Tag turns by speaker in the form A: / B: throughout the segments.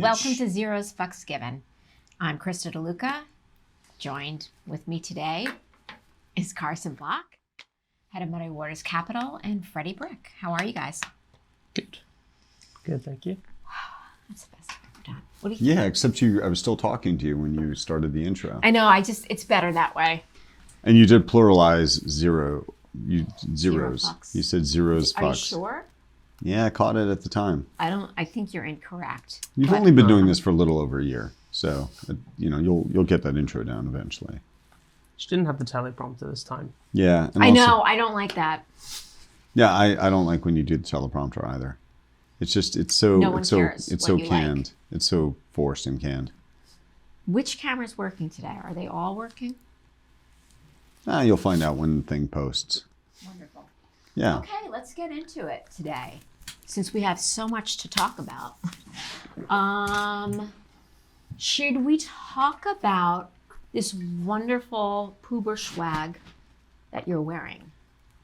A: Welcome to Zer0es Fucks Given. I'm Krista DeLuca. Joined with me today is Carson Block, head of Muddy Waters Capital, and Freddy Brick. How are you guys?
B: Good. Good, thank you.
A: That's the best I've ever done. What do you think?
C: Yeah, except I was still talking to you when you started the intro.
A: I know, it's better that way.
C: And you did pluralize zeros.
A: Fucks.
C: You said Zer0es fucks.
A: Are you sure?
C: Yeah, I caught it at the time.
A: I think you're incorrect.
C: You've only been doing this for a little over a year, so you'll get that intro down eventually.
B: She didn't have the teleprompter this time.
C: Yeah, and
A: I
C: also,
A: know, I don't like that.
C: Yeah, I don't like when you do the teleprompter either. It's just it's so
A: cares
C: it's
A: what
C: so
A: you
C: canned. It's so forced and canned.
A: Which camera's working today? Are they all working?
C: You'll find out when the thing posts.
A: Wonderful.
C: Yeah.
A: Okay, let's get into it today, since we have so much to talk about. Should we talk about this wonderful Poober swag that you're wearing?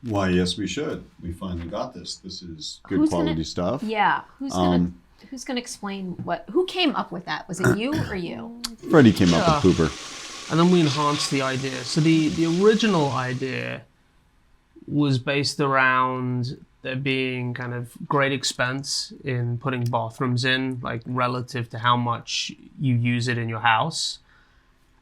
C: Why, yes, we should. We finally got this. This is good quality stuff.
A: Yeah, who's gonna explain who came up with that? Was it you or you?
C: Freddy came up with Poober.
B: And then we enhanced the idea. So the original idea was based around there being kind of great expense in putting bathrooms in, like relative to how much you use it in your house.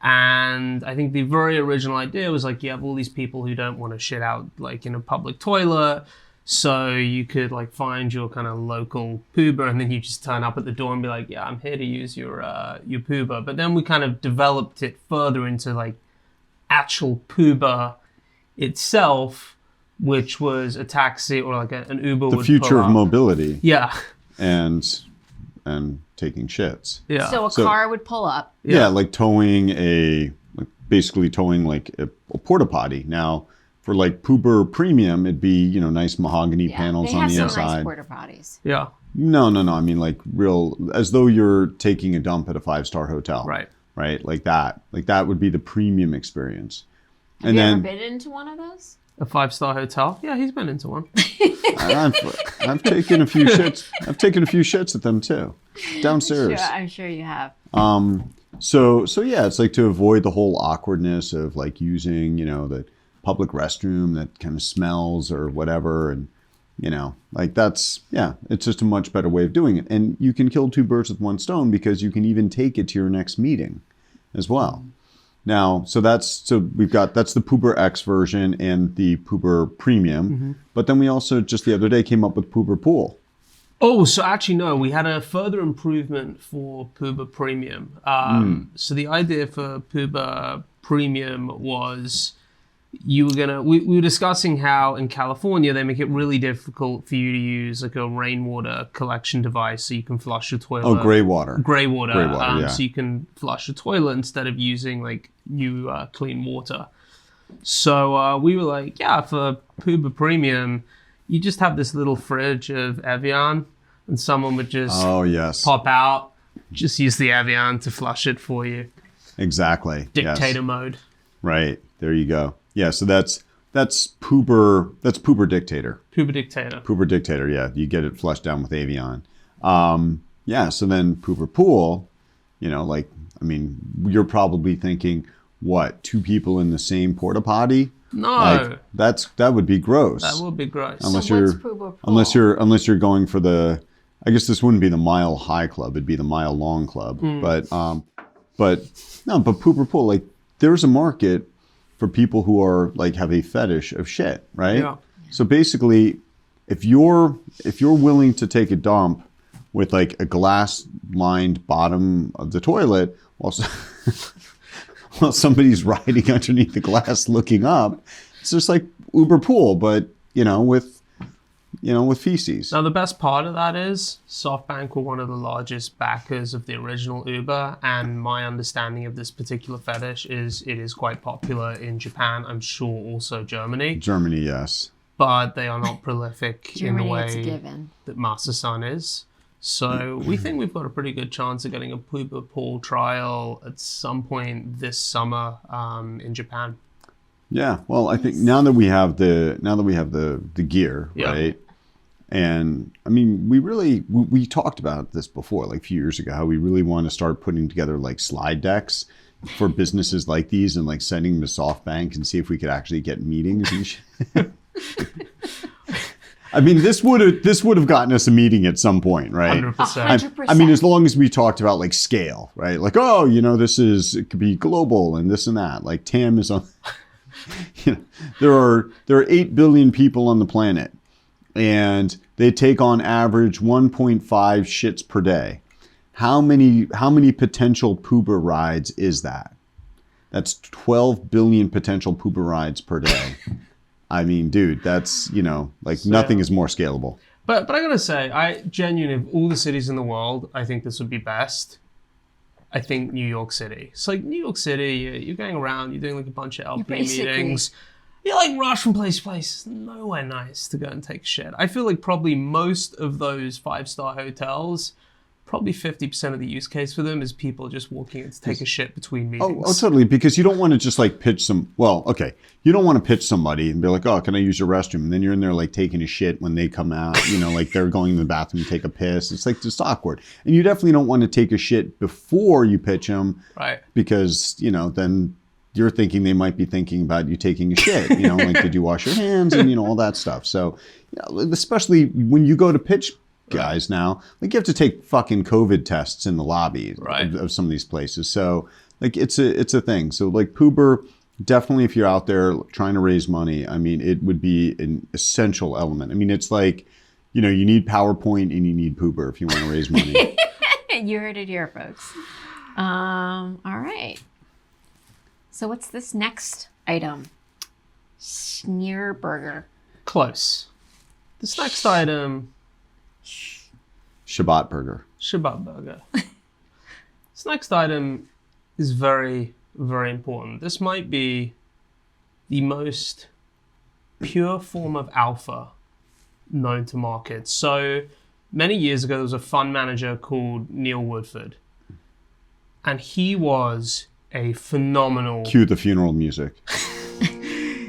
B: And I think the very original idea was like, you have all these people who don't want to shit out like in a public toilet. So you could like find your kind of local Poober, and then you just turn up at the door and be like, yeah, I'm here to use your Poober. But then we kind of developed it further into like actual Poober itself, which was a taxi or like an Uber.
C: The future of mobility.
B: Yeah.
C: And taking shits.
B: Yeah.
A: So a car would pull up.
C: Yeah, like basically towing like a porta potty. Now, for like Poober Premium, it'd be, nice mahogany panels on the inside.
A: They have some nice porta potties.
B: Yeah.
C: No. I mean, like real, as though you're taking a dump at a 5-star hotel.
B: Right.
C: Right. Like that. Like that would be the premium experience.
A: Have you ever been into one of those?
B: A 5-star hotel? Yeah, he's been into one.
C: I've taken a few shits. I've taken a few shits at them too, downstairs.
A: I'm sure you have.
C: So yeah, it's like to avoid the whole awkwardness of like using, the public restroom that kind of smells or whatever, and like it's just a much better way of doing it, and you can kill two birds with one stone because you can even take it to your next meeting, as well. Now, that's the Poober X version and the Poober Premium. Mm-hmm. But then we also just the other day came up with Poober Pool.
B: Oh, so actually, no, we had a further improvement for Poober Premium. So the idea for Poober Premium was we were discussing how in California they make it really difficult for you to use like a rainwater collection device so you can flush your toilet.
C: Oh, gray water.
B: Yeah. So you can flush your toilet instead of using like new clean water. So we were like, yeah, for Poober Premium, you just have this little fridge of Evian, and someone would just pop out, just use the Evian to flush it for you.
C: Exactly.
B: Dictator mode.
C: Right. There you go. Yeah, so that's Poober Dictator.
B: Poober Dictator.
C: Yeah. You get it flushed down with Evian. So then Poober Pool, you're probably thinking, what, two people in the same porta potty?
B: No.
C: Like, that would be gross.
B: That would be gross.
C: Unless
A: Poober
C: you're going for the, I guess this wouldn't be the Mile High Club, it'd be the Mile Long Club. But Poober Pool, like there's a market for people who are like have a fetish of shit, right?
B: Yeah.
C: So basically, if you're willing to take a dump with like a glass-lined bottom of the toilet while somebody's riding underneath the glass looking up, it's just like Uber Pool, but with feces.
B: Now the best part of that is SoftBank were one of the largest backers of the original Uber, and my understanding of this particular fetish is it is quite popular in Japan. I'm sure also Germany.
C: Germany, yes.
B: But they are not prolific in the way
A: given.
B: that Master-san is. So we think we've got a pretty good chance of getting a Poober Pool trial at some point this summer in Japan.
C: Yeah, well, I think now that we have the gear, right? And I mean, we talked about this before, like a few years ago, how we really want to start putting together like slide decks for businesses like these and like sending them to SoftBank and see if we could actually get meetings and shit. I mean, this would have gotten us a meeting at some point, right?
B: 100%.
A: 100%.
C: I mean, as long as we talked about like scale, right? Like, oh, it could be global and this and that. Like TAM is on, there are 8 billion people on the planet, and they take on average 1.5 shits per day. How many potential Poober rides is that? That's 12 billion potential Poober rides per day. I mean, dude, that's, nothing is more scalable.
B: But I gotta say, I genuinely, of all the cities in the world, I think this would be best. I think New York City. It's like New York City, you're going around, you're doing like a bunch of LP meetings. You're like rush from place to place. It's nowhere nice to go and take a shit. I feel like probably most of those 5-star hotels, probably 50% of the use case for them is people just walking in to take a shit between meetings.
C: Oh, totally. Because you don't want to just like pitch you don't want to pitch somebody and be like, oh, can I use your restroom? And then you're in there like taking a shit when they come out, like they're going to the bathroom to take a piss. It's like just awkward. And you definitely don't want to take a shit before you pitch them. Right. Because, then you're thinking they might be thinking about you taking a shit, like, did you wash your hands and, all that stuff. So, especially when you go to pitch guys now, like you have to take fucking COVID tests in the lobby of some of these places. So like it's a thing. So like Poober, definitely if you're out there trying to raise money, I mean, it would be an essential element. I mean, it's like, you need PowerPoint and you need Poober if you want to raise money.
A: You heard it here, folks. All right. So what's this next item? Sneer burger.
B: Close. This next item...
C: Shabbat burger.
B: This next item is very, very important. This might be the most pure form of alpha known to market. So many years ago, there was a fund manager called Neil Woodford, and he was a phenomenal...
C: Cue the funeral music.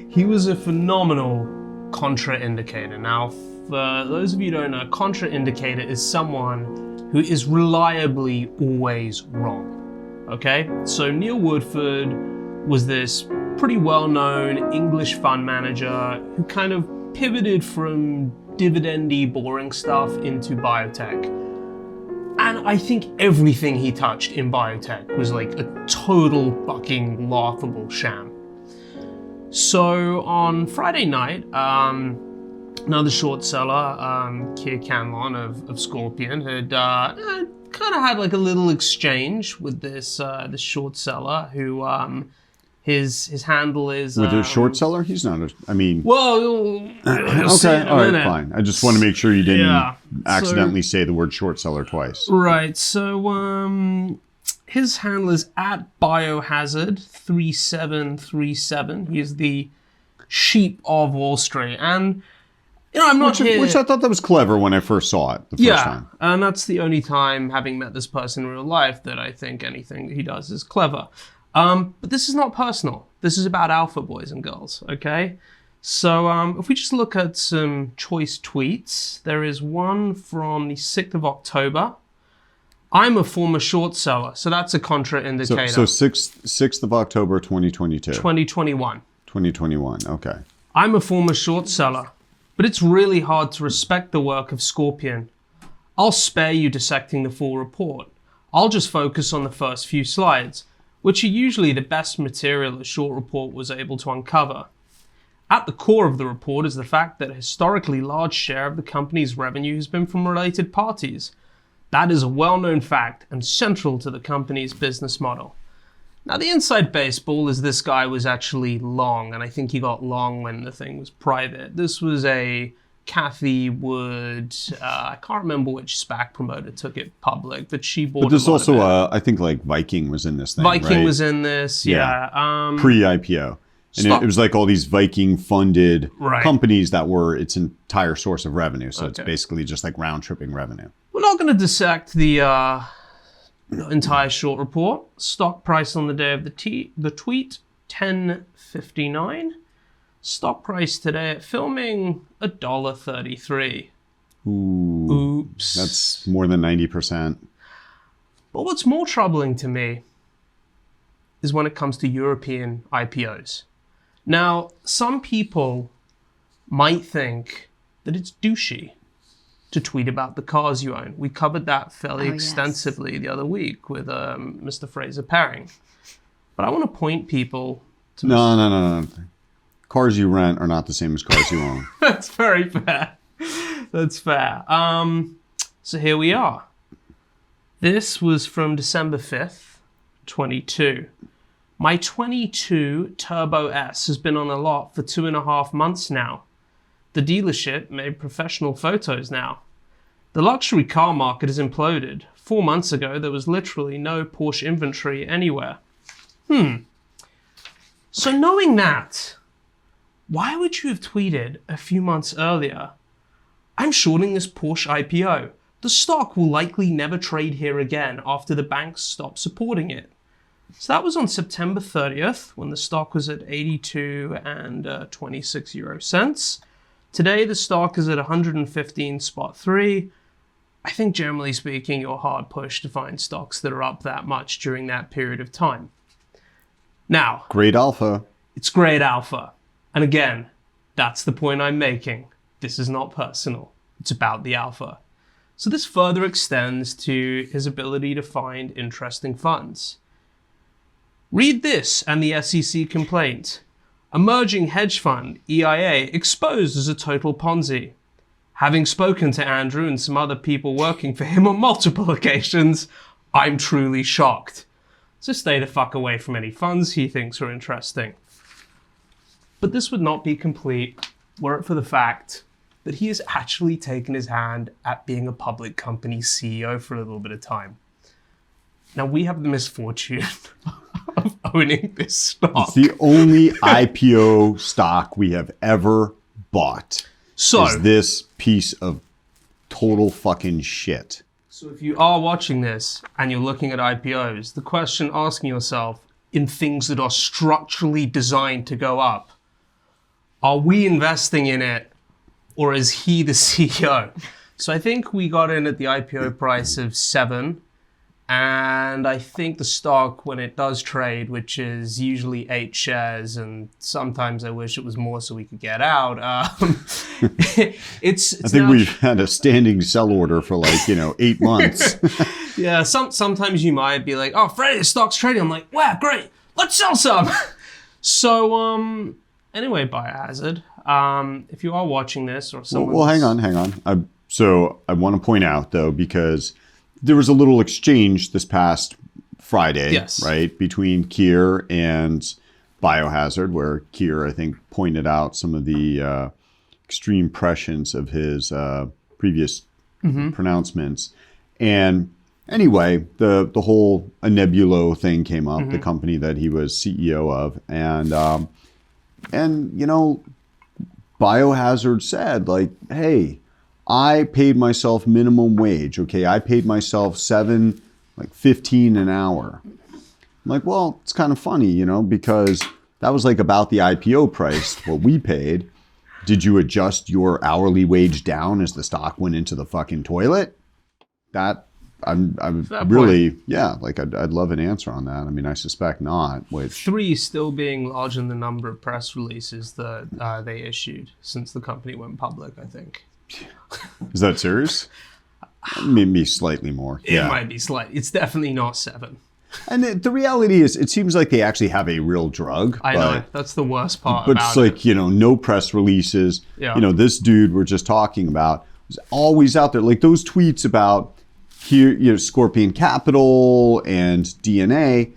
B: He was a phenomenal contra indicator. Now, for those of you who don't know, contra indicator is someone who is reliably always wrong. Okay? So Neil Woodford was this pretty well-known English fund manager who kind of pivoted from dividendy, boring stuff into biotech. And I think everything he touched in biotech was like a total fucking laughable sham. So on Friday night, another short seller, Keir Canlon of Scorpion, had kind of had like a little exchange with this short seller who his handle is
C: with a short seller. He's not.
B: Well,
C: okay, all right, fine. I just want to make sure you didn't accidentally say the word short seller twice.
B: Right. So his handle is at Biohazard 3737. He is the sheep of Wall Street, and I'm not
C: which I thought that was clever when I first saw it the first time.
B: And that's the only time, having met this person in real life, that I think anything he does is clever. But this is not personal. This is about alpha, boys and girls, okay? So if we just look at some choice tweets, there is one from the 6th of October. I'm a former short seller, so that's a contra indicator.
C: So 6th of October, 2022.
B: 2021.
C: 2021, okay.
B: I'm a former short seller, but it's really hard to respect the work of Scorpion. I'll spare you dissecting the full report. I'll just focus on the first few slides, which are usually the best material a short report was able to uncover. At the core of the report is the fact that a historically large share of the company's revenue has been from related parties. That is a well-known fact and central to the company's business model. Now, the inside baseball is this guy was actually long, and I think he got long when the thing was private. This was a Cathy Wood, I can't remember which SPAC promoter took it public, but she bought it. But
C: there's also, I think like Viking was in this thing,
B: Viking was in this, yeah.
C: Pre-IPO. And it was like all these Viking-funded companies that were its entire source of revenue. So it's basically just like round-tripping revenue.
B: We're not going to dissect the entire short report. Stock price on the day of the tweet, 10.59. Stock price today at filming, $1.33.
C: Ooh,
B: Oops.
C: that's more than 90%.
B: But what's more troubling to me is when it comes to European IPOs. Now, some people might think that it's douchey to tweet about the cars you own. We covered that fairly extensively the other week with Mr. Fraser Paring. But I want to point people to...
C: No. Cars you rent are not the same as cars you own.
B: That's very fair. That's fair. So here we are. This was from December 5th, 22. My 22 Turbo S has been on a lot for 2.5 months now. The dealership made professional photos now. The luxury car market has imploded. 4 months ago, there was literally no Porsche inventory anywhere. So knowing that, why would you have tweeted a few months earlier, I'm shorting this Porsche IPO. The stock will likely never trade here again after the banks stop supporting it. So that was on September 30th when the stock was at 82 and 26 euro cents. Today the stock is at 115.3. I think generally speaking you're hard pushed to find stocks that are up that much during that period of time. Now,
C: Great alpha.
B: it's great alpha. And again, that's the point I'm making. This is not personal. It's about the alpha. So this further extends to his ability to find interesting funds. Read this and the SEC complaint. Emerging hedge fund, EIA, exposed as a total Ponzi. Having spoken to Andrew and some other people working for him on multiple occasions, I'm truly shocked. So stay the fuck away from any funds he thinks are interesting. But this would not be complete were it for the fact that he has actually taken his hand at being a public company CEO for a little bit of time. Now, we have the misfortune of owning this stock.
C: It's the only IPO stock we have ever bought.
B: So,
C: is this piece of total fucking shit.
B: So if you are watching this and you're looking at IPOs, the question asking yourself in things that are structurally designed to go up, are we investing in it or is he the CEO? So I think we got in at the IPO price of 7. And I think the stock, when it does trade, which is usually 8 shares, and sometimes I wish it was more so we could get out. It's
C: I think we've had a standing sell order for 8 months.
B: Yeah, sometimes you might be like, oh, Freddy, the stock's trading. I'm like, wow, great, let's sell some. So anyway, Biohazard, if you are watching this or someone...
C: Well, hang on. So I want to point out, though, because... there was a little exchange this past Friday,
B: yes,
C: right, between Keir and Biohazard, where Keir, I think, pointed out some of the extreme prescience of his previous pronouncements. And anyway, the whole Nebulo thing came up, the company that he was CEO of. And Biohazard said, hey, I paid myself minimum wage, okay? I paid myself $7.15 an hour. I'm like, well, it's kind of funny, because that was about the IPO price, what we paid. Did you adjust your hourly wage down as the stock went into the fucking toilet? That, I'm really, point. Yeah, I'd love an answer on that. I mean, I suspect not.
B: 3 still being larger than the number of press releases that they issued since the company went public, I think.
C: Is that serious? Maybe slightly more.
B: It might be slightly. It's definitely not 7.
C: And the reality is, it seems like they actually have a real drug.
B: I know. That's the worst part
C: but
B: about
C: it's no press releases. Yeah. This dude we're just talking about was always out there. Those tweets about here, Scorpion Capital and DNA.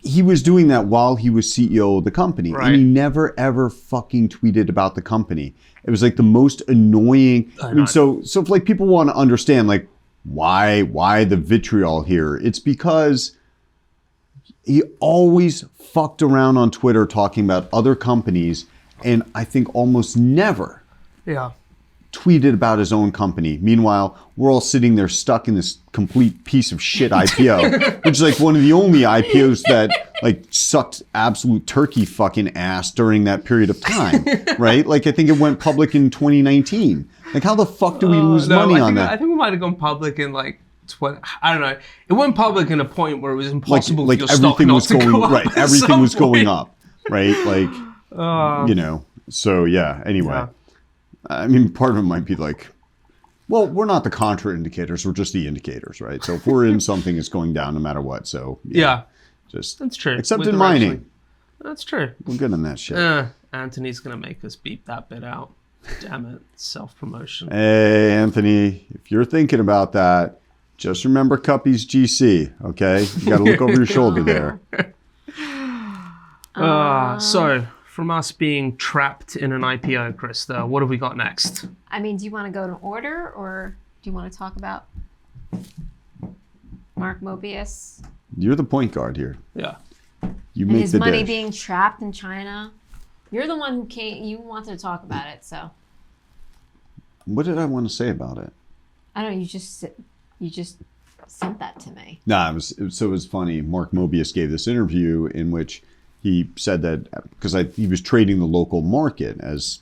C: He was doing that while he was CEO of the company. Right. And he never, ever fucking tweeted about the company. It was the most annoying. I mean, so if people want to understand why the vitriol here, it's because he always fucked around on Twitter talking about other companies, and I think almost never tweeted about his own company. Meanwhile, we're all sitting there stuck in this complete piece of shit IPO, which is like one of the only IPOs that like sucked absolute turkey fucking ass during that period of time, right? Like I think it went public in 2019. Like how the fuck do we lose money on that?
B: I think we might have gone public in like I don't know. It went public in a point where it was impossible for your stock not to go up.
C: Right, everything was going up, right? Like, you know. So yeah. Anyway,
B: Yeah.
C: I mean, part of it might be like, well, we're not the contra indicators. We're just the indicators, right? So if we're in something, it's going down no matter what. So
B: Yeah,
C: just
B: that's true.
C: except
B: We're
C: in
B: directionally-
C: mining,
B: That's true.
C: we're good on that shit.
B: Anthony's gonna make us beep that bit out. Damn it, self-promotion.
C: Hey, Anthony, if you're thinking about that, just remember Cuppy's GC, okay? You got to look over your shoulder there.
B: So, from us being trapped in an IPO, Krista, what have we got next?
A: I mean, do you want to go in order, or do you want to talk about Mark Mobius
C: You're the point guard here.
B: Yeah.
C: You
A: and
C: make
A: his
C: the
A: money
C: dish.
A: being trapped in China? You're the one who came. You wanted to talk about it, so
C: What did I want to say about it?
A: I don't know. You just sent that to me.
C: Nah, it was funny. Mark Mobius gave this interview in which he said that because he was trading the local market as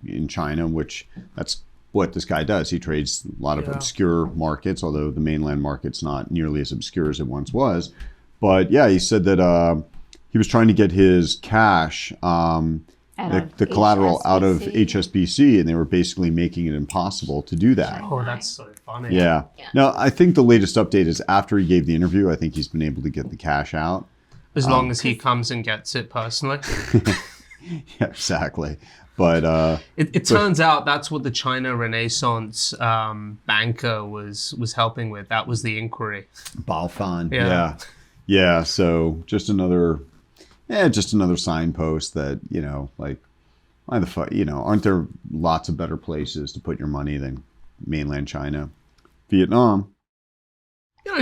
C: in China, which that's what this guy does. He trades a lot of obscure markets, although the mainland market's not nearly as obscure as it once was. But yeah, he said that he was trying to get his cash, the collateral out of HSBC, and they were basically making it impossible to do that.
B: Oh, that's so funny.
C: Yeah. Now, I think the latest update is after he gave the interview, I think he's been able to get the cash out.
B: As long as he comes and gets it personally.
C: Yeah, exactly. But
B: It turns out that's what the China Renaissance banker was helping with. That was the inquiry.
C: Balfan.
B: Yeah.
C: Yeah. So just another signpost that, like, why the fuck, aren't there lots of better places to put your money than mainland China, Vietnam?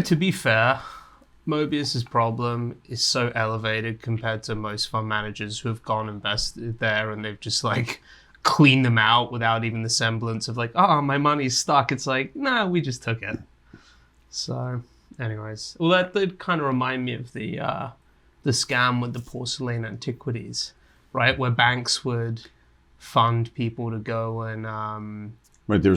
B: To be fair, Mobius's problem is so elevated compared to most fund managers who have gone invested there and they've just like cleaned them out without even the semblance of like, oh, my money's stuck. It's like, nah, we just took it. So, anyways, well, that did kind of remind me of the scam with the porcelain antiquities, right? Where banks would fund people to go and
C: Right, there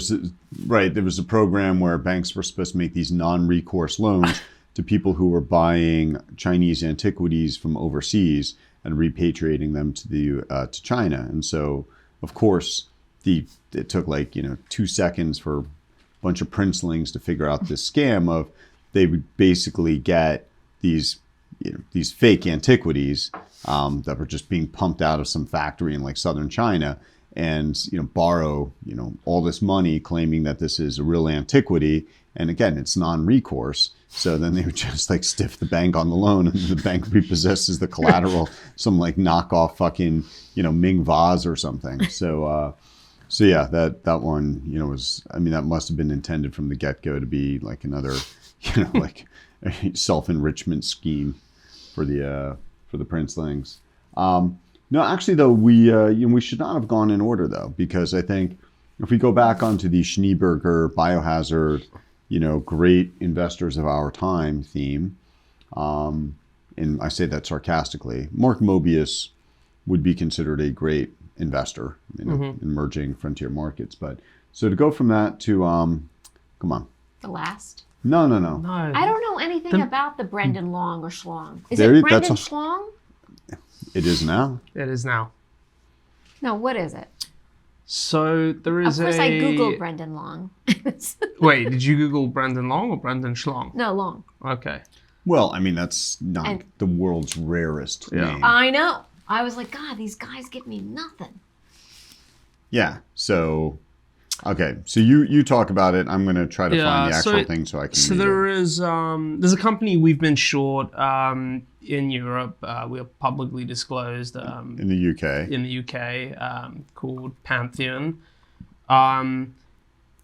C: was a program where banks were supposed to make these non-recourse loans to people who were buying Chinese antiquities from overseas and repatriating them to China. And so, of course, it took like 2 seconds for a bunch of princelings to figure out this scam of they would basically get these fake antiquities that were just being pumped out of some factory in like southern China, and borrow all this money claiming that this is a real antiquity, and again it's non-recourse, so then they would just like stiff the bank on the loan and the bank repossesses the collateral, some like knockoff fucking Ming vase or something. So yeah, that one was, I mean, that must have been intended from the get-go to be like another like a self-enrichment scheme for the princelings. No, actually, though, we should not have gone in order, though, because I think if we go back onto the Schneeberger biohazard, great investors of our time theme, and I say that sarcastically, Mark Mobius would be considered a great investor in emerging frontier markets. But so to go from that to, come on.
A: The last?
C: No.
A: I don't know anything about the Brendan Long or Schlong. Is
C: There-
A: it Brendan
C: that's a-
A: Schlong?
C: It is now.
B: it is now.
A: No, what is it?
B: So there
A: Of
B: is
A: course, I googled Brendan Long.
B: Wait, did you Google Brendan Long or Brendan Schlong?
A: No, Long.
B: Okay.
C: Well, I mean, that's not
A: And-
C: the world's rarest
B: Yeah.
C: name.
A: I know. I was like, God, these guys give me nothing.
C: Yeah. So, okay. So you talk about it. I'm going to try to find the actual thing so I can.
B: So
C: read
B: there
C: it.
B: is there's a company we've been short in Europe. We are publicly disclosed
C: in the UK.
B: in the UK called Pantheon.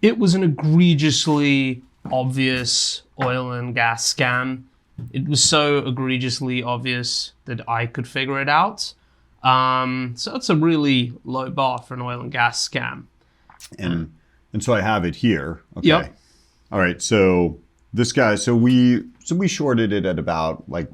B: It was an egregiously obvious oil and gas scam. It was so egregiously obvious that I could figure it out. So that's a really low bar for an oil and gas scam.
C: And And so I have it here. Okay.
B: Yep.
C: All right. So this guy, so we shorted it at about a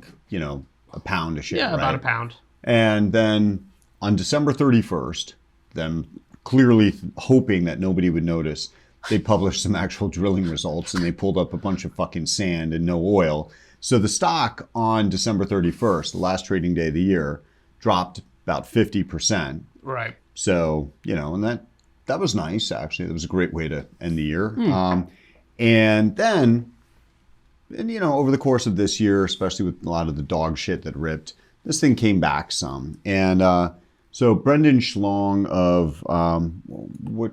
C: pound a share.
B: Yeah, about
C: right?
B: a pound.
C: And then on December 31st, them clearly hoping that nobody would notice, they published some actual drilling results and they pulled up a bunch of fucking sand and no oil. So the stock on December 31st, the last trading day of the year, dropped about 50%.
B: Right.
C: So, and that was nice, actually. It was a great way to end the year. And then, over the course of this year, especially with a lot of the dog shit that ripped, this thing came back some. And so Brendan Schlong of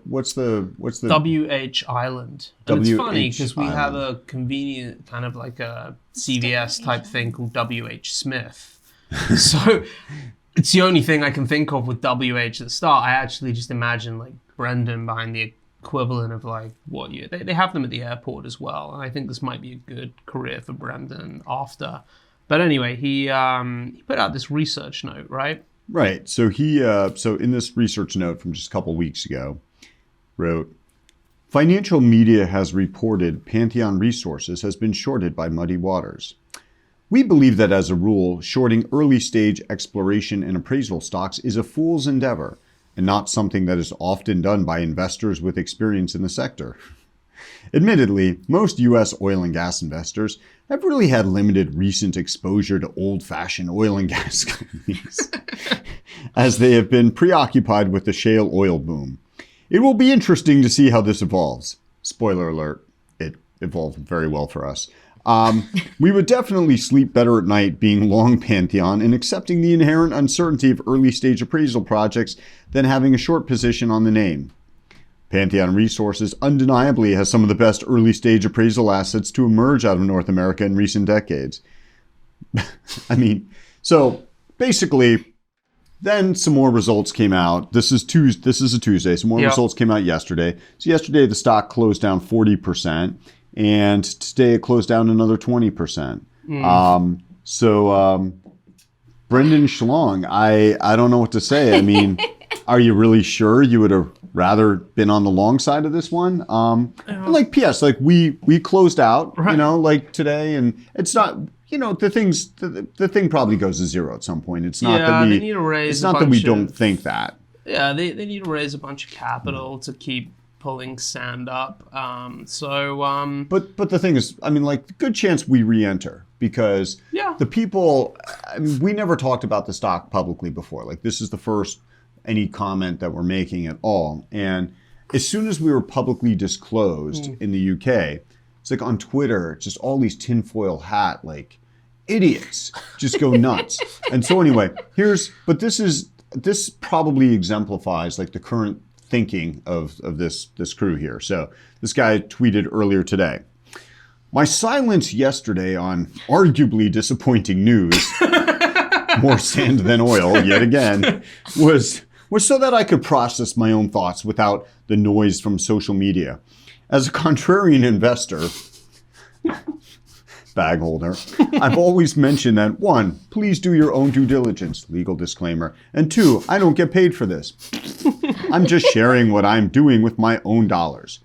C: what's the
B: WH Island. And it's funny because we have
C: Island.
B: a convenient kind of like a CVS type thing called WH Smith. So it's the only thing I can think of with WH at the start. I actually just imagine like Brendan behind the equivalent of like what year. They have them at the airport as well. And I think this might be a good career for Brendan after. But anyway, he put out this research note, right?
C: Right. So he so in this research note from just a couple weeks ago, wrote, financial media has reported Pantheon Resources has been shorted by Muddy Waters. We believe that as a rule, shorting early stage exploration and appraisal stocks is a fool's endeavor and not something that is often done by investors with experience in the sector. Admittedly, most U.S. oil and gas investors have really had limited recent exposure to old-fashioned oil and gas companies, as they have been preoccupied with the shale oil boom. It will be interesting to see how this evolves. Spoiler alert, it evolved very well for us. We would definitely sleep better at night being long Pantheon and accepting the inherent uncertainty of early-stage appraisal projects than having a short position on the name. Pantheon Resources undeniably has some of the best early-stage appraisal assets to emerge out of North America in recent decades. I mean, so basically, then some more results came out. This is a Tuesday. Some more results came out yesterday. So yesterday the stock closed down 40%, and today it closed down another 20%. Brendan Schlong, I don't know what to say. I mean, are you really sure you would have rather been on the long side of this one? And like P.S., like we closed out, like today, and it's not, the thing probably goes to zero at some point. It's not that
B: they need to raise
C: it's not that we don't think that.
B: Yeah, they need to raise a bunch of capital to keep pulling sand up. But
C: the thing is, I mean, like, good chance we re-enter because the people, I mean, we never talked about the stock publicly before. Like, this is the first any comment that we're making at all. And as soon as we were publicly disclosed in the UK, it's like on Twitter, just all these tinfoil hat, like, idiots just go nuts. And so anyway, this probably exemplifies like the current thinking of this crew here. So this guy tweeted earlier today, my silence yesterday on arguably disappointing news, more sand than oil yet again, was so that I could process my own thoughts without the noise from social media. As a contrarian investor, bag holder, I've always mentioned that 1, please do your own due diligence, legal disclaimer, and 2, I don't get paid for this. I'm just sharing what I'm doing with my own dollars.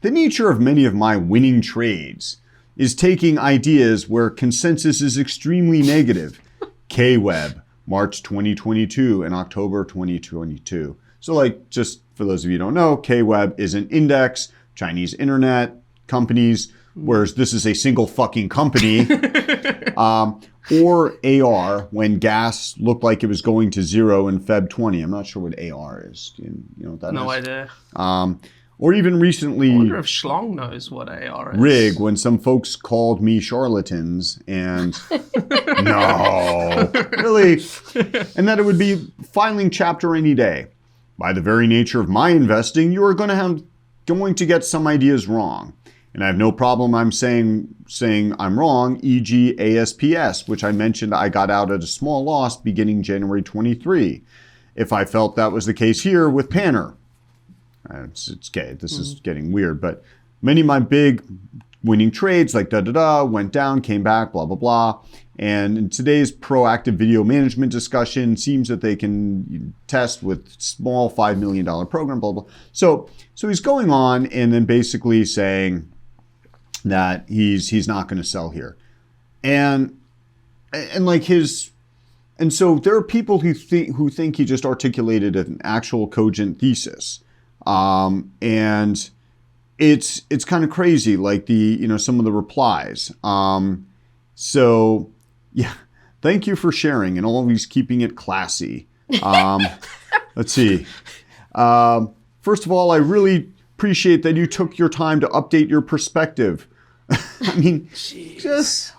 C: The nature of many of my winning trades is taking ideas where consensus is extremely negative. K-Web, March 2022 and October 2022. So like, just for those of you who don't know, K-Web is an index, Chinese internet companies, whereas this is a single fucking company. Or AR, when gas looked like it was going to zero in Feb 20. I'm not sure what AR is. Do you know what that is?
B: No idea.
C: Or even recently,
B: I wonder if Schlong knows what AR is.
C: Rig, when some folks called me charlatans and no, really, and that it would be filing chapter any day. By the very nature of my investing, you are going to get some ideas wrong. And I have no problem I'm saying I'm wrong, e.g. ASPS, which I mentioned I got out at a small loss beginning January 23. If I felt that was the case here with Panner. It's okay, this is getting weird, but many of my big winning trades like went down, came back, blah, blah, blah. And in today's proactive video management discussion, seems that they can test with small $5 million program, blah, blah. So he's going on and then basically saying that he's not going to sell here. And so there are people who think he just articulated an actual cogent thesis. And it's kind of crazy, like some of the replies. So yeah, thank you for sharing and always keeping it classy. Let's see. First of all, I really appreciate that you took your time to update your perspective. I mean,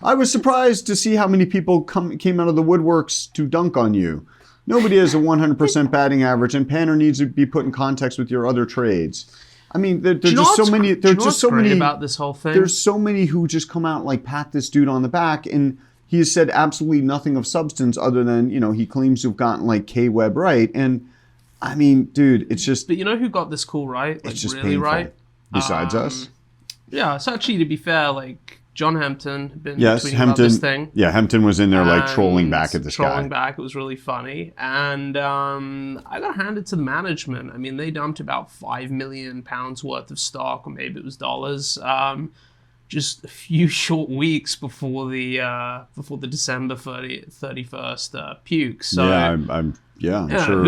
C: I was surprised to see how many people came out of the woodworks to dunk on you. Nobody has a 100% batting average, and Panner needs to be put in context with your other trades. I mean, there's just so many. There's just so many
B: about this whole thing.
C: There's so many who just come out and like pat this dude on the back, and he has said absolutely nothing of substance other than he claims to have gotten like K-Web right, and I mean, dude, it's just.
B: But you know who got this call right? Like,
C: it's just
B: really
C: painful.
B: right.
C: Besides us.
B: Yeah, it's actually, to be fair, like John Hampton had been
C: yes,
B: tweeting
C: Hampton,
B: about this thing.
C: Yeah, Hampton was in there like trolling back at this guy.
B: Trolling back, it was really funny. And I got handed to the management. I mean, they dumped about £5 million worth of stock, or maybe it was dollars, just a few short weeks before the December 31st puke. So
C: I'm sure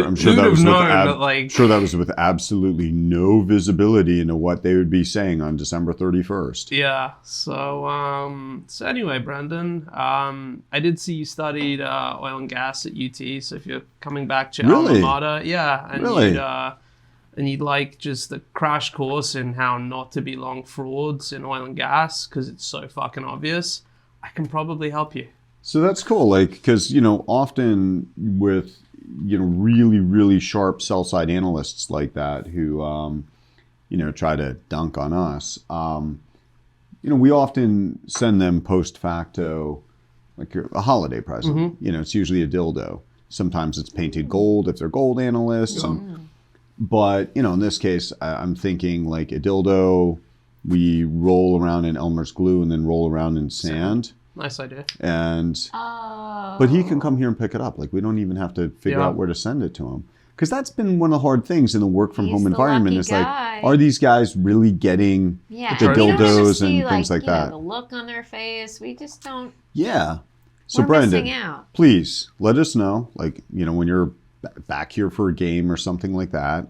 C: that was with absolutely no visibility into what they would be saying on December 31st.
B: Yeah. So anyway, Brendan, I did see you studied oil and gas at UT. So if you're coming back to alma mater, yeah, and you'd like just the crash course in how not to be long frauds in oil and gas because it's so fucking obvious, I can probably help you.
C: So that's cool, like, because often with really, really sharp sell-side analysts like that who, try to dunk on us, we often send them post-facto, like a holiday present.
B: Mm-hmm.
C: It's usually a dildo. Sometimes it's painted gold if they're gold analysts. But, in this case, I'm thinking like a dildo, we roll around in Elmer's glue and then roll around in sand.
B: Nice idea.
C: But he can come here and pick it up. Like, we don't even have to figure out where to send it to him. Because that's been one of the hard things in the work from home environment. Is like, are these guys really getting the dildos and things like that?
A: The look on their face. We just don't.
C: Yeah. So
A: we're
C: Brendan,
A: missing out.
C: Please let us know. Like, when you're back here for a game or something like that.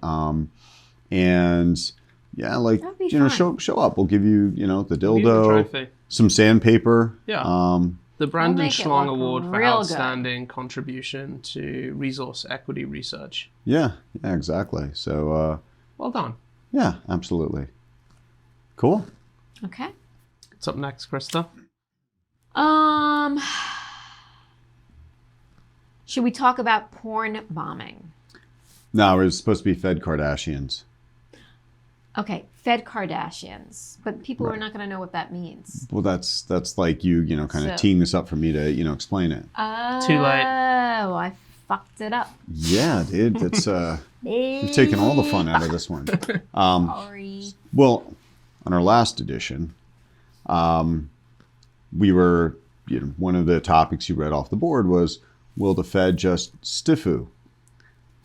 C: And yeah, like, show up. We'll give you, the dildo. Some sandpaper.
B: Yeah. The Brandon Schlong Award for outstanding contribution to resource equity research.
C: Yeah, exactly. So,
B: well done.
C: Yeah, absolutely. Cool.
A: Okay.
B: What's up next, Krista?
A: Should we talk about porn bombing?
C: No, it was supposed to be Fed Kardashians.
A: Okay, Fed Kardashians, but people are not going to know what that means.
C: Well, that's like you kind of teeing this up for me to, explain it.
B: Too late.
A: Oh, I fucked it up.
C: Yeah, dude, that's you've taken all the fun out of this one.
A: Sorry.
C: Well, on our last edition, we were, one of the topics you read off the board was, will the Fed just STIFU?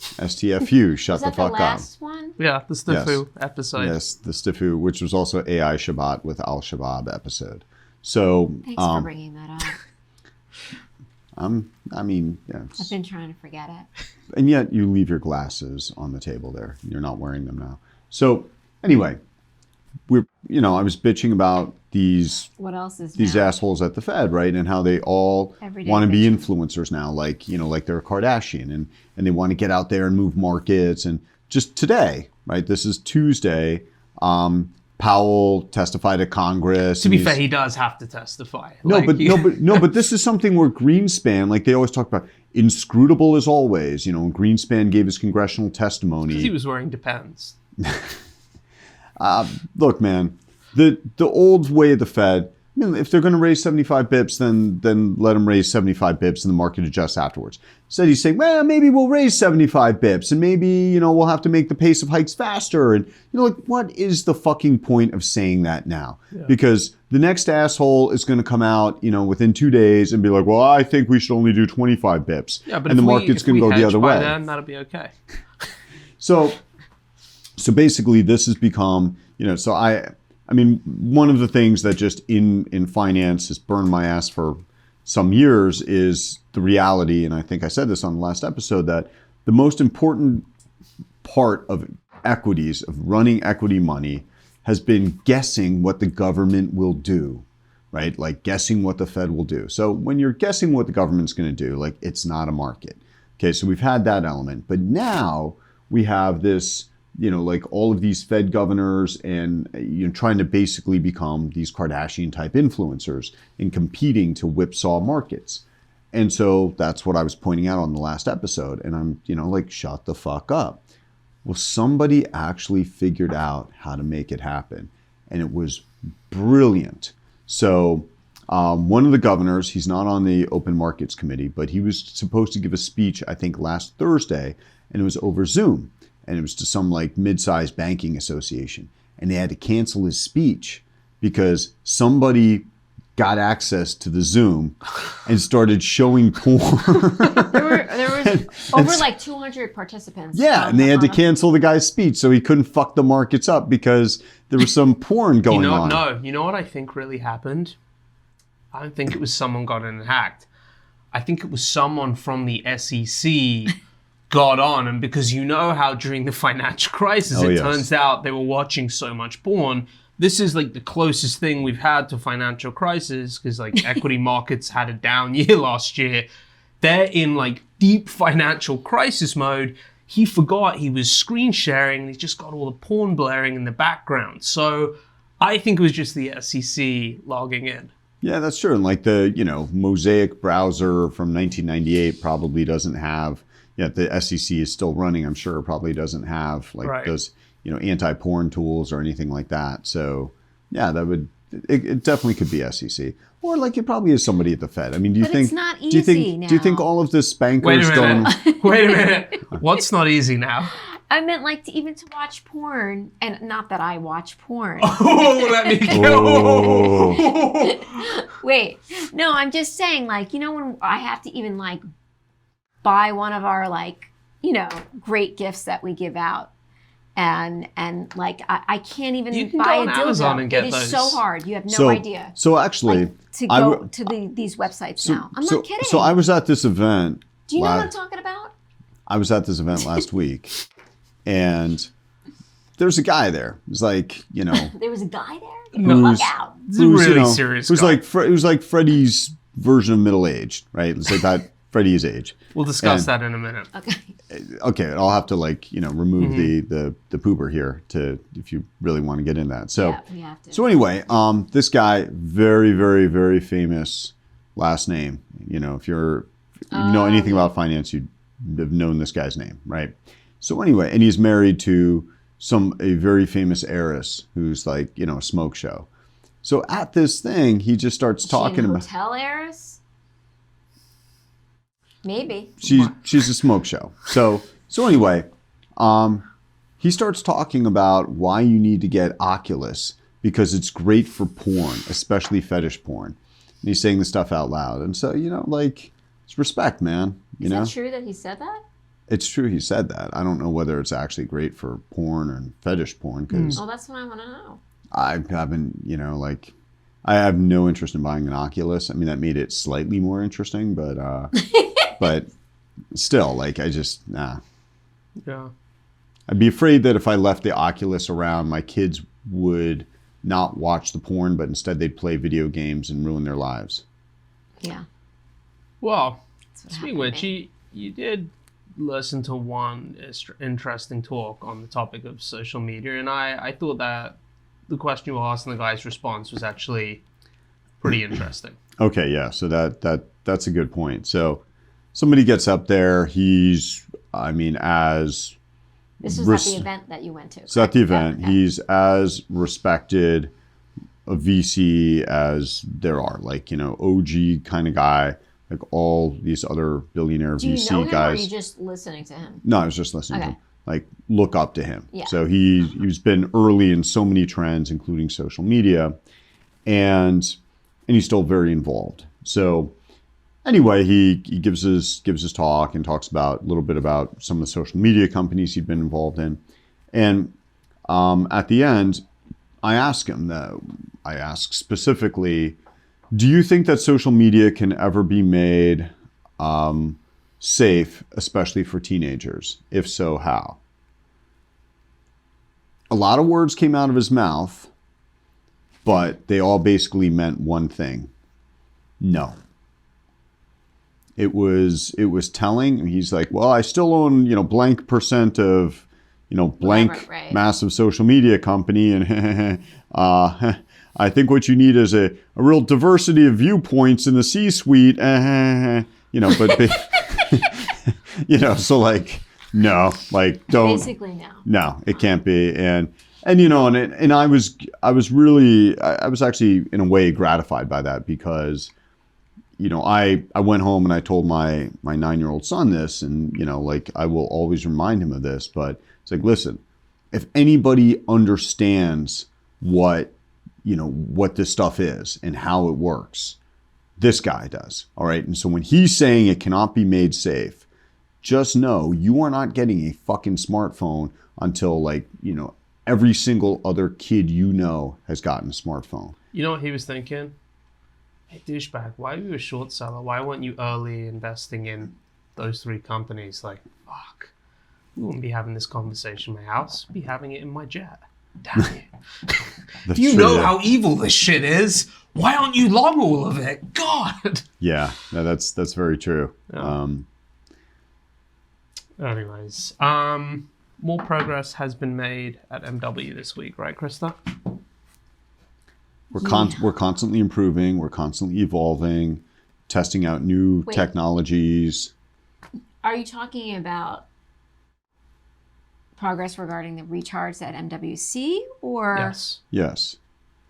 C: STFU, shut the fuck up.
A: Was that the last one?
B: Yeah, the STIFU episode.
C: Yes, the STIFU, which was also AI Shabbat with Al Shabaab episode. So
A: thanks for bringing that up.
C: I mean, yeah.
A: I've been trying to forget it.
C: And yet you leave your glasses on the table there. You're not wearing them now. So anyway, I was bitching about these assholes at the Fed, right? And how they all want to be influencers now, like they're a Kardashian, and they want to get out there and move markets. And just today, right? This is Tuesday. Powell testified at Congress.
B: To be fair, he does have to testify.
C: But this is something where Greenspan, like they always talk about, inscrutable as always. Greenspan gave his congressional testimony.
B: Because he was wearing Depends.
C: Look, man, the old way of the Fed, if they're going to raise 75 bips, then let them raise 75 bips and the market adjusts afterwards. Instead, he's saying, well, maybe we'll raise 75 bips and maybe, we'll have to make the pace of hikes faster. And, what is the fucking point of saying that now? Yeah. Because the next asshole is going to come out, within 2 days and be like, well, I think we should only do 25 bips.
B: Yeah, but
C: and the market's going to go the other way.
B: Then, that'll be okay.
C: So basically this has become, so I mean, one of the things that just in finance has burned my ass for some years is the reality, and I think I said this on the last episode, that the most important part of equities, of running equity money, has been guessing what the government will do, right? Like guessing what the Fed will do. So when you're guessing what the government's going to do, like it's not a market. Okay, so we've had that element, but now we have this, like all of these Fed governors and trying to basically become these Kardashian type influencers and competing to whipsaw markets. And so that's what I was pointing out on the last episode. And I'm, like, shut the fuck up. Well, somebody actually figured out how to make it happen. And it was brilliant. So one of the governors, he's not on the Open Markets Committee, but he was supposed to give a speech, I think, last Thursday. And it was over Zoom. And it was to some like mid-sized banking association. And they had to cancel his speech because somebody got access to the Zoom and started showing porn.
A: There was over like 200 participants.
C: Yeah, and they had to cancel the guy's speech so he couldn't fuck the markets up because there was some porn going on.
B: No, you know what I think really happened? I don't think it was someone got in and hacked. I think it was someone from the SEC got on, and because how during the financial crisis, turns out they were watching so much porn. This is like the closest thing we've had to financial crisis, because like equity markets had a down year last year. They're in like deep financial crisis mode. He forgot he was screen sharing and he just got all the porn blaring in the background. So I think it was just the SEC logging in.
C: Yeah, that's true. And like the, Mosaic browser from 1998 probably doesn't have, the SEC is still running, I'm sure, probably doesn't have like those, anti-porn tools or anything like that. So yeah, it definitely could be SEC. Or like it probably is somebody at the Fed. I mean, do you think it's not easy now. Do you think all of this spankers going?
B: Wait a minute. What's not easy now?
A: I meant like to watch porn, and not that I watch porn.
B: Oh, let me go.
A: Wait, no, I'm just saying, like, when I have to even like buy one of our like, great gifts that we give out, and like I can't even buy a dildo.
B: Amazon and get
A: it is
B: those.
A: so hard. You have no idea.
C: So actually,
A: like, to go to these websites now. I'm not kidding.
C: So I was at this event.
A: Do you know what I'm talking about?
C: I was at this event last week. And there's a guy there. It was like,
A: There was a guy there?
B: Look out. It's a really serious guy.
C: It was like Freddy's version of middle-aged, right? Let's say that Freddy is age.
B: We'll discuss that in a minute.
C: Okay, I'll have to remove the poober here if you really want to get in that. So,
A: yeah, we have to.
C: So anyway, this guy, very, very, very famous last name. If you know anything about finance, you'd have known this guy's name, right? So anyway, and he's married to a very famous heiress who's like, a smoke show. So at this thing, he just starts talking about
A: hotel heiress. Maybe
C: she's a smoke show. So anyway, he starts talking about why you need to get Oculus because it's great for porn, especially fetish porn. And he's saying the stuff out loud, and so it's respect, man.
A: Is that true that he said that?
C: It's true he said that. I don't know whether it's actually great for porn or fetish porn because.
A: Oh, that's what I want to know.
C: I haven't, I have no interest in buying an Oculus. I mean, that made it slightly more interesting, but but still, I just nah.
B: Yeah.
C: I'd be afraid that if I left the Oculus around, my kids would not watch the porn, but instead they'd play video games and ruin their lives.
A: Yeah.
B: Well, speaking of which, you did listen to one interesting talk on the topic of social media, and I thought that the question you were asking, the guy's response was actually pretty interesting.
C: Okay, yeah, so that's a good point. So somebody gets up there, this was at the event that you went to. So at the event,
A: okay.
C: He's as respected a VC as there are, OG kind of guy. Like all these other billionaire VC guys.
A: Do you know him, or are you just listening to him?
C: No, I was just listening to him. Look up to him.
A: Yeah.
C: So he's been early in so many trends, including social media. and he's still very involved. So anyway, he gives his talk and talks about a little bit about some of the social media companies he'd been involved in. And at the end, I ask specifically, do you think that social media can ever be made safe, especially for teenagers? If so, how? A lot of words came out of his mouth, but they all basically meant one thing. No. It was telling. He's like, well, I still own, blank percent of, blank
A: Whatever, right.
C: massive social media company. And I think what you need is a real diversity of viewpoints in the C-suite. But, so like, no, like don't.
A: Basically, no.
C: No, it can't be. And I was actually in a way gratified by that because, I went home and I told my 9-year-old son this, and, I will always remind him of this, but it's like, listen, if anybody understands what this stuff is and how it works, this guy does. All right. And so when he's saying it cannot be made safe, just know you are not getting a fucking smartphone until every single other kid has gotten a smartphone.
B: You know what he was thinking? Hey, douchebag, why are you a short seller? Why weren't you early investing in those 3 companies? Like, fuck. We wouldn't be having this conversation in my house. We'd be having it in my jet. Damn you.
C: That's
B: Do you
C: true,
B: know
C: yeah.
B: how evil this shit is? Why aren't you long all of it? God.
C: Yeah, no, that's very true.
B: Yeah. Anyways, more progress has been made at MW this week, right, Krista?
C: We're constantly improving. We're constantly evolving, testing out new technologies.
A: Are you talking about progress regarding the recharge at MWC or?
B: Yes.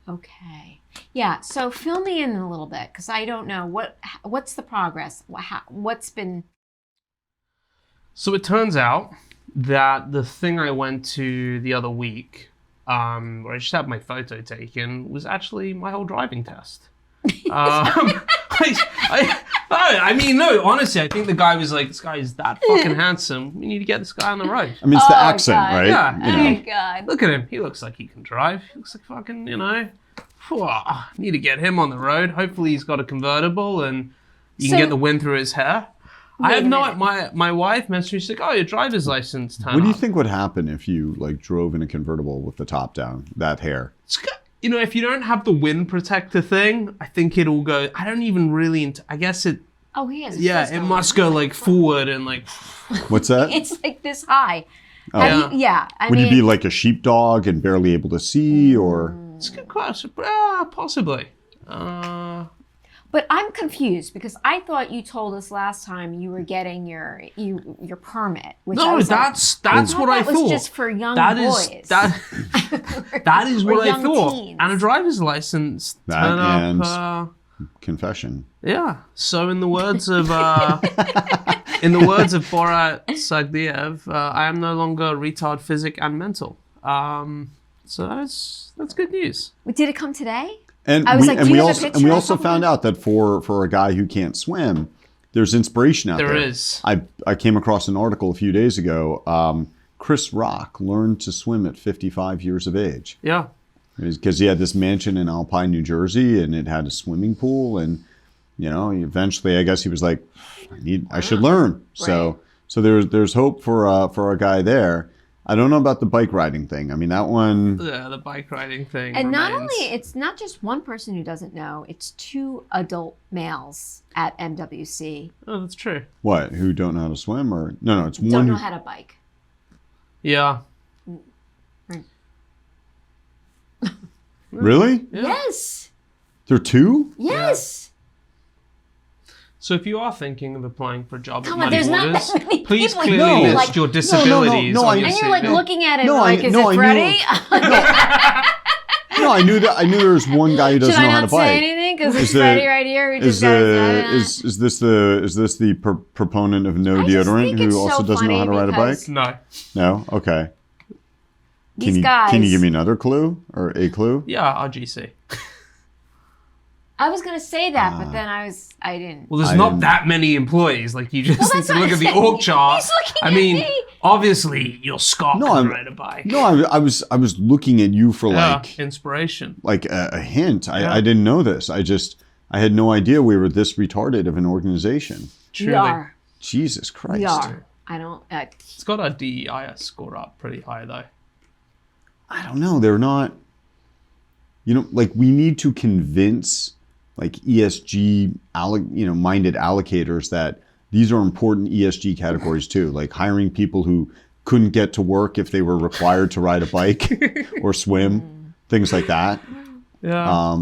A: Okay. Yeah. So fill me in a little bit because I don't know what's the progress. What's been?
B: So it turns out that the thing I went to the other week, where I just had my photo taken, was actually my whole driving test. Honestly, I think the guy was like, this guy is that fucking handsome. We need to get this guy on the road.
C: I mean, it's the accent,
A: God.
C: right?
B: Yeah.
A: Oh my God.
B: Look at him. He looks like he can drive. He looks like fucking, need to get him on the road. Hopefully he's got a convertible and you can get the wind through his hair. I have no. My wife messaged me. She's like, "Oh, your driver's license turned
C: What do you
B: up."
C: think would happen if you drove in a convertible with the top down? That hair.
B: If you don't have the wind protector thing, I think it'll go. I don't even really. I guess it.
A: Oh, he has.
B: It must go forward and
C: What's that?
A: It's this high.
C: Oh.
A: I
C: Would
A: mean,
C: you be like a sheepdog and barely able to see, or?
B: It's a good question. Possibly.
A: But I'm confused because I thought you told us last time you were getting your permit. Which
B: that's what I thought.
A: It was just for young boys.
B: That is what I thought.
A: Teens.
B: And a driver's license.
C: That
B: turn
C: and
B: up.
C: Confession.
B: Yeah. So in the words of Borat Sagdiyev, I am no longer retard, physic, and mental. So that's good news.
A: Did it come today?
C: And we also found out that for a guy who can't swim, there's inspiration out there.
B: There is.
C: I came across an article a few days ago. Chris Rock learned to swim at 55 years of age.
B: Yeah.
C: Because he had this mansion in Alpine, New Jersey, and it had a swimming pool. And, eventually, I guess he was like, I should learn.
A: Right.
C: So there's hope for a guy there. I don't know about the bike riding thing. I mean, that one.
B: Yeah, the bike riding thing.
A: And
B: remains.
A: not only, it's not just one person who doesn't know, it's 2 adult males at MWC.
B: Oh, that's true.
C: What? Who don't know how to swim? Or no, it's one.
A: Don't know how to bike.
B: Yeah.
C: Really?
B: Yeah.
A: Yes.
C: There are 2?
A: Yes.
B: So if you are thinking of applying for a job at
A: Come on,
B: Muddy
A: there's not
B: Waters,
A: that many
B: please
A: people.
B: clearly
A: No,
B: list your disabilities
C: no,
B: on your
A: And you're
B: CV.
A: looking at it
C: No,
A: is it Freddy?
C: No, I knew there was one guy who doesn't
A: Should
C: know
A: I
C: how
A: not
C: to bike.
A: say anything? Because it's
C: Is the-
A: Freddy right here who just got
C: Is this the proponent of no
A: I just
C: deodorant
A: think
C: who
A: it's
C: also
A: so
C: doesn't know how to
A: funny
C: ride a bike?
A: because-
B: No.
C: No. Okay.
A: These guys.
C: Can you give me another clue or a clue?
B: Yeah, RGC.
A: I was gonna say that, but then I didn't.
B: Well, there's
C: I
B: not
C: didn't-
B: that many employees. Like you just need
A: that's
B: to
A: what
B: look
A: I'm
B: at the
A: saying.
B: org chart.
A: He's looking
B: I
A: at
B: mean,
A: me.
B: obviously your Scott
C: No,
B: can
C: I'm-
B: ride a bike.
C: No, I was looking at you for
B: Inspiration.
C: like a hint.
B: Yeah.
C: I didn't know this. I had no idea we were this retarded of an organization.
B: Truly.
A: We are.
C: Jesus Christ.
A: We are. I don't.
B: It's got our DEI score up pretty high though.
C: I don't know. They're not. Like we need to convince like ESG minded allocators that these are important ESG categories too. Like hiring people who couldn't get to work if they were required to ride a bike or swim, things like that.
B: Yeah.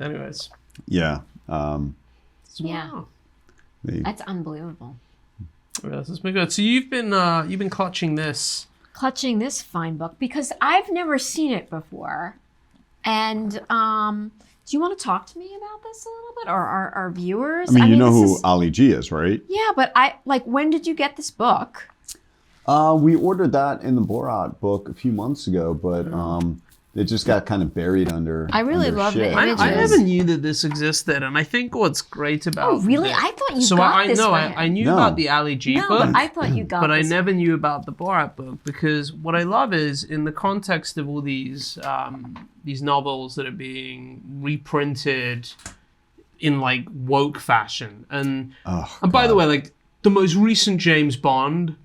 B: Anyways.
C: Yeah.
A: Yeah.
B: Wow.
A: That's unbelievable.
B: Yes, it's been good. So you've been clutching this.
A: Clutching this fine book because I've never seen it before. And do you want to talk to me about this a little bit, or our viewers?
C: I mean, you know
A: this
C: who
A: is-
C: Ali G is, right?
A: Yeah, but when did you get this book?
C: We ordered that in the Borat book a few months ago, but it just got kind of buried under.
A: I really
C: under
A: love
C: shit.
A: the
B: I
A: images.
B: never knew that this existed, and I think what's great about
A: Oh, really?
B: this-
A: I thought you
B: so
A: got
B: I
A: this
B: know
A: for him.
B: I knew
C: No.
B: about the Ali G
A: No,
B: book,
A: but I thought you got
B: but I
A: this.
B: never knew about the Borat book, because what I love is in the context of all these novels that are being reprinted in like woke fashion, and by the way, like the most recent James Bond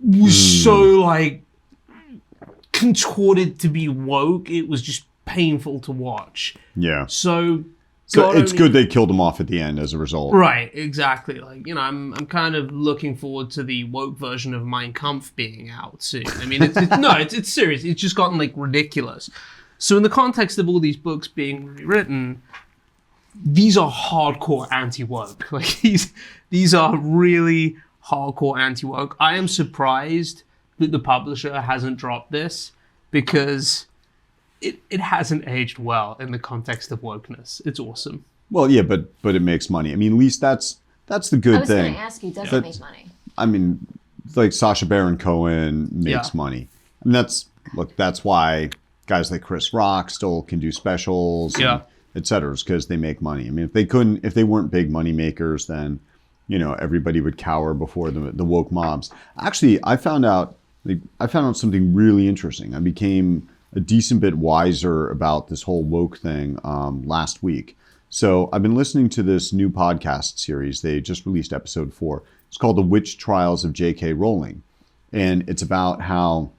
B: was so like contorted to be woke, it was just painful to watch.
C: Yeah.
B: So
C: So it's
B: only-
C: good they killed him off at the end as a result.
B: Right, exactly. Like, I'm kind of looking forward to the woke version of Mein Kampf being out soon. I mean, it's serious. It's just gotten like ridiculous. So in the context of all these books being rewritten, these are hardcore anti-woke. Like these are really hardcore anti-woke. I am surprised that the publisher hasn't dropped this, because it hasn't aged well in the context of wokeness. It's awesome.
C: Well, yeah, but it makes money. I mean, at least that's the good
A: I was
C: thing.
A: going to ask you, does it
C: But-
A: make money?
C: I mean, like Sacha Baron Cohen makes
B: Yeah.
C: money. And that's why guys like Chris Rock still can do specials,
B: Yeah.
C: et cetera, because they make money. I mean, if they weren't big money makers, then, everybody would cower before the woke mobs. Actually, I found out something really interesting. I became a decent bit wiser about this whole woke thing last week. So I've been listening to this new podcast series. They just released episode 4. It's called The Witch Trials of J.K. Rowling. And it's about how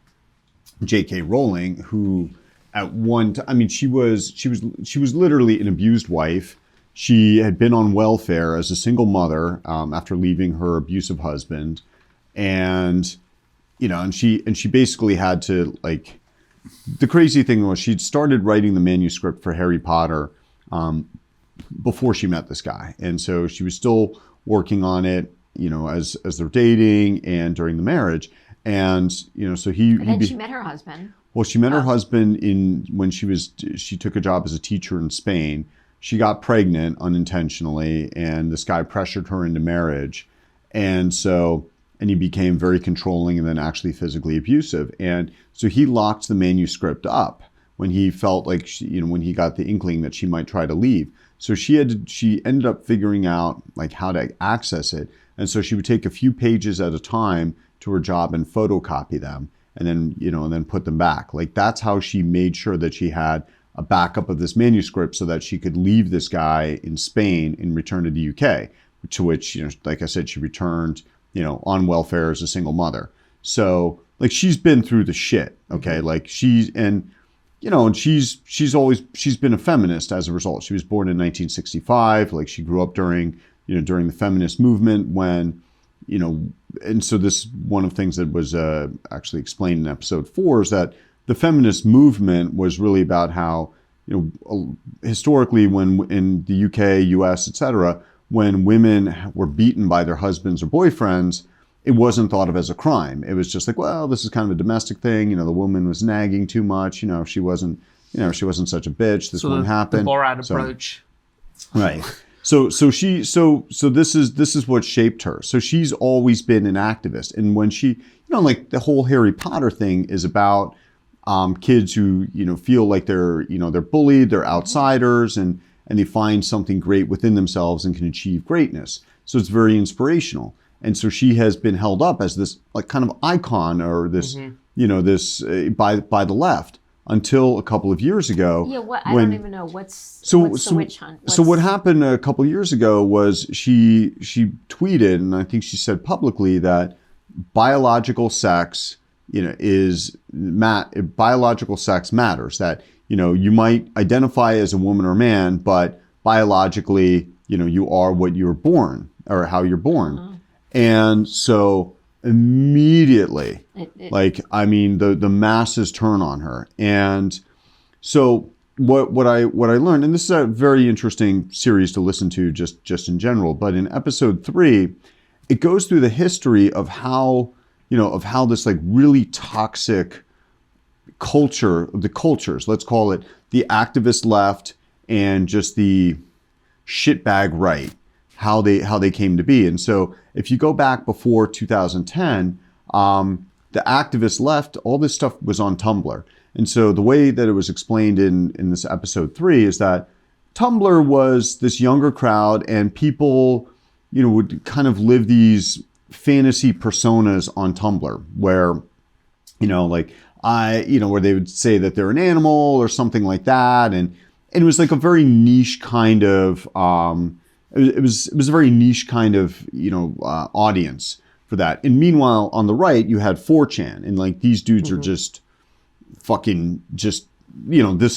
C: J.K. Rowling, who at one time, I mean, she was literally an abused wife. She had been on welfare as a single mother after leaving her abusive husband. And, and she basically had to, like, the crazy thing was she'd started writing the manuscript for Harry Potter before she met this guy. And so she was still working on it, as they're dating and during the marriage. And, so
A: And then she met her husband.
C: well, she met her husband when she took a job as a teacher in Spain. She got pregnant unintentionally, and this guy pressured her into marriage. And he became very controlling and then actually physically abusive. And so he locked the manuscript up when he felt like when he got the inkling that she might try to leave. So she ended up figuring out like how to access it. And so she would take a few pages at a time to her job and photocopy them, and then put them back. Like that's how she made sure that she had a backup of this manuscript so that she could leave this guy in Spain and return to the UK, to which, like I said, she returned, on welfare as a single mother. So like she's been through the shit. Okay. Like she's been a feminist as a result. She was born in 1965. Like she grew up during the feminist movement when, and so this one of the things that was actually explained in episode 4 is that the feminist movement was really about how, historically when in the UK, US, etc., when women were beaten by their husbands or boyfriends, it wasn't thought of as a crime. It was just like, well, this is kind of a domestic thing. The woman was nagging too much. If she wasn't such a bitch, this wouldn't happen.
B: The Borat
C: So-
B: approach.
C: Right. So this is what shaped her. So she's always been an activist. And when she, like the whole Harry Potter thing is about kids who, feel like they're bullied, they're outsiders. And and they find something great within themselves and can achieve greatness. So it's very inspirational. And so she has been held up as this like kind of icon or this, this by the left until a couple of years ago.
A: Yeah, I don't even know what's the witch hunt.
C: So what happened a couple of years ago was she tweeted, and I think she said publicly that biological sex, biological sex matters. That you might identify as a woman or man, but biologically, you are what you're born or how you're born. And so immediately, the masses turn on her. And so what I learned, and this is a very interesting series to listen to just in general, but in episode 3, it goes through the history of how this like really toxic culture, the cultures, let's call it the activist left and just the shitbag right, how they came to be. And so if you go back before 2010, the activist left, all this stuff was on Tumblr. And so the way that it was explained in this episode 3 is that Tumblr was this younger crowd, and people, would kind of live these fantasy personas on Tumblr where, where they would say that they're an animal or something like that. And it was like a very niche kind of, it was a very niche kind of, audience for that. And meanwhile, on the right, you had 4chan, and like these dudes are just fucking this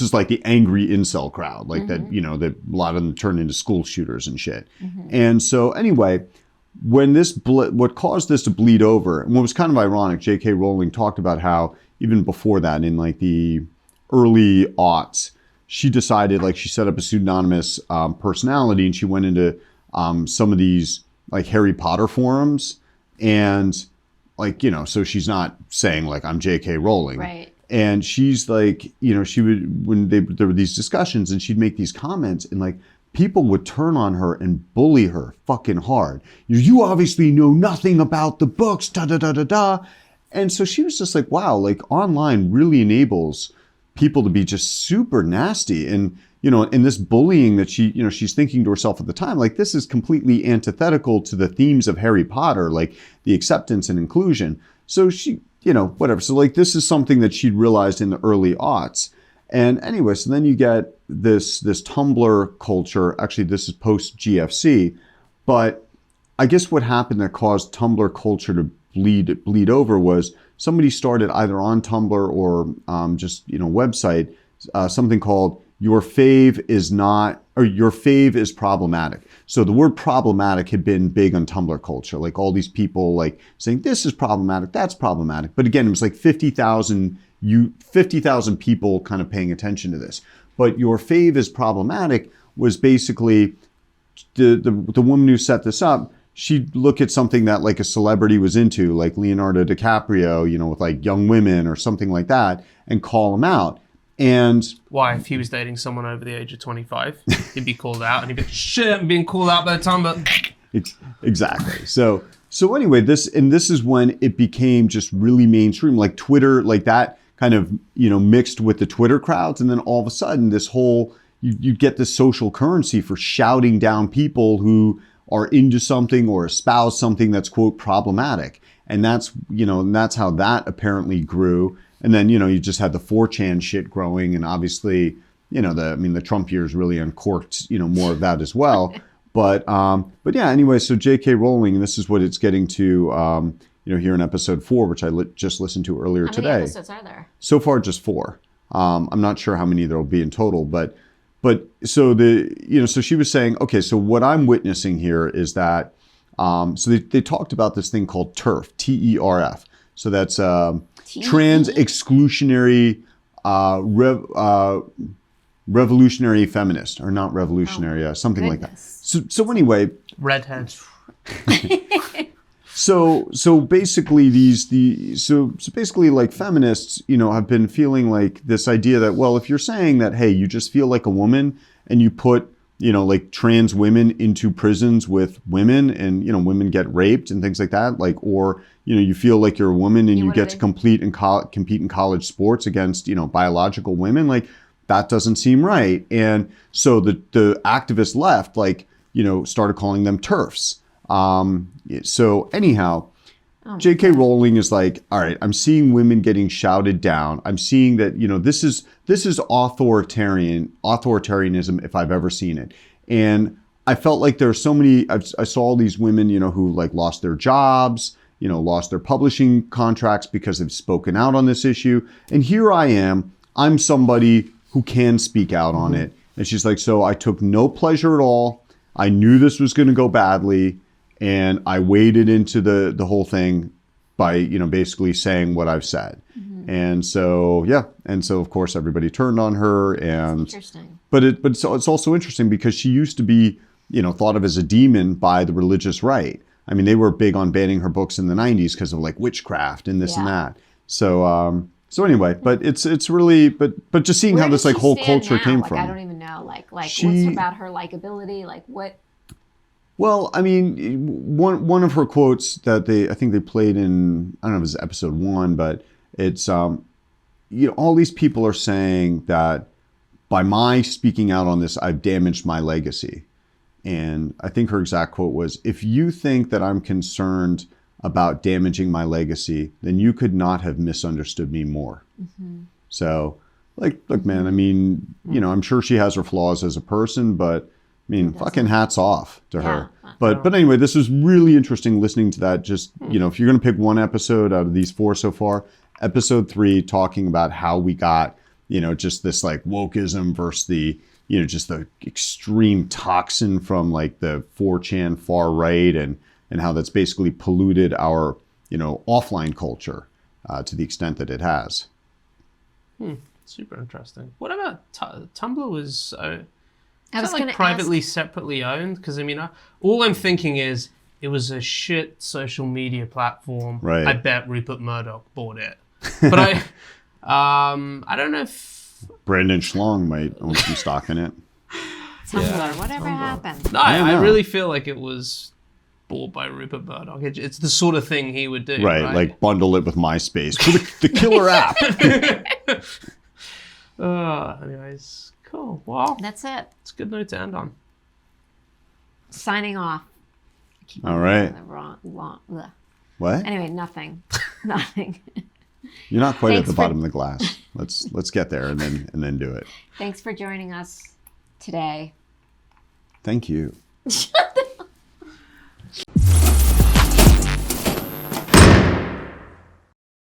C: is like the angry incel crowd, like that, that a lot of them turn into school shooters and shit. And so anyway, when what caused this to bleed over, and what was kind of ironic, J.K. Rowling talked about how even before that, in like the early aughts, she decided, like she set up a pseudonymous personality, and she went into some of these like Harry Potter forums, and like, so she's not saying like I'm J.K. Rowling.
A: Right. And
C: she's like, she would, when there were these discussions and she'd make these comments, and like people would turn on her and bully her fucking hard. You obviously know nothing about the books, da da da da da. And so she was just like, wow, like online really enables people to be just super nasty. And, in this bullying that she's thinking to herself at the time, like this is completely antithetical to the themes of Harry Potter, like the acceptance and inclusion. So she, whatever. So like this is something that she'd realized in the early aughts. And anyway, so then you get this Tumblr culture. Actually, this is post GFC. But I guess what happened that caused Tumblr culture to bleed over was somebody started either on Tumblr or website, something called Your Fave is Problematic. So the word problematic had been big on Tumblr culture, like all these people like saying this is problematic, that's problematic. But again, it was like 50,000 people kind of paying attention to this. But Your Fave is Problematic was basically the woman who set this up. She'd look at something that like a celebrity was into, like Leonardo DiCaprio, with like young women or something like that, and call them out. And
B: why, if he was dating someone over the age of 25, he'd be called out, and he'd be like, shit, I'm being called out by the time, but
C: exactly. So anyway, this is when it became just really mainstream, like Twitter, like that kind of, mixed with the Twitter crowds. And then all of a sudden this whole, you get this social currency for shouting down people who are into something or espouse something that's quote problematic. And that's how that apparently grew. And then, you just had the 4chan shit growing, and obviously, the Trump years really uncorked, more of that as well. But yeah, anyway, so J.K. Rowling, and this is what it's getting to, here in episode 4, which I just listened to earlier today.
A: How many episodes are there? So
C: far, just 4. I'm not sure how many there will be in total, but so so she was saying, okay, so what I'm witnessing here is that, so they talked about this thing called TERF, TERF. So that's trans exclusionary revolutionary feminist, or not revolutionary, something like that. So anyway,
B: redhead.
C: So basically so basically like feminists, have been feeling like this idea that, well, if you're saying that, hey, you just feel like a woman and you put, like trans women into prisons with women, and, women get raped and things like that, like, or, you feel like you're a woman and you get to compete in college sports against, biological women, like that doesn't seem right. And so the activist left, like, started calling them TERFs. So anyhow, J.K. Rowling is like, all right, I'm seeing women getting shouted down. I'm seeing that, this is authoritarianism if I've ever seen it. And I felt like there are so many, I saw all these women, who like lost their jobs, lost their publishing contracts because they've spoken out on this issue. And here I am, I'm somebody who can speak out on it. And she's like, so I took no pleasure at all. I knew this was going to go badly. And I waded into the whole thing by, basically saying what I've said. And so, and so of course everybody turned on her. And
A: Interesting.
C: But it's also interesting because she used to be, thought of as a demon by the religious right. I mean, they were big on banning her books in the 90s because of like witchcraft and this and that. So anyway, but it's really, but just seeing how this like whole culture came from.
A: I don't even know. Like what's about her likability? Like what?
C: Well, I mean, one of her quotes that I think they played in, I don't know if it was episode 1, but it's, all these people are saying that by my speaking out on this, I've damaged my legacy. And I think her exact quote was, if you think that I'm concerned about damaging my legacy, then you could not have misunderstood me more. So, like, look, man, I mean, I'm sure she has her flaws as a person, but I mean, fucking hats off to her. But anyway, this is really interesting listening to that. Just, if you're going to pick one episode out of these 4 so far, episode 3 talking about how we got, just this like wokeism versus the, just the extreme toxin from like the 4chan far right and how that's basically polluted our, offline culture to the extent that it has.
B: Super interesting. What about Tumblr was...
A: I was
B: like privately, separately owned? Because I mean, all I'm thinking is it was a shit social media platform.
C: Right.
B: I bet Rupert Murdoch bought it, but I don't know if
C: Brandon Schlong might own some stock in it.
A: Tumblr, whatever happened?
B: No, I really feel like it was bought by Rupert Murdoch. It's the sort of thing he would do.
C: Right, like bundle it with MySpace for the killer app.
B: Anyways. Cool. Well,
A: That's it.
B: It's a good note to end on.
A: Signing off.
C: All right. What?
A: Anyway, nothing. Nothing.
C: You're not quite at the bottom of the glass. Let's get there and then do it.
A: Thanks for joining us today.
C: Thank you.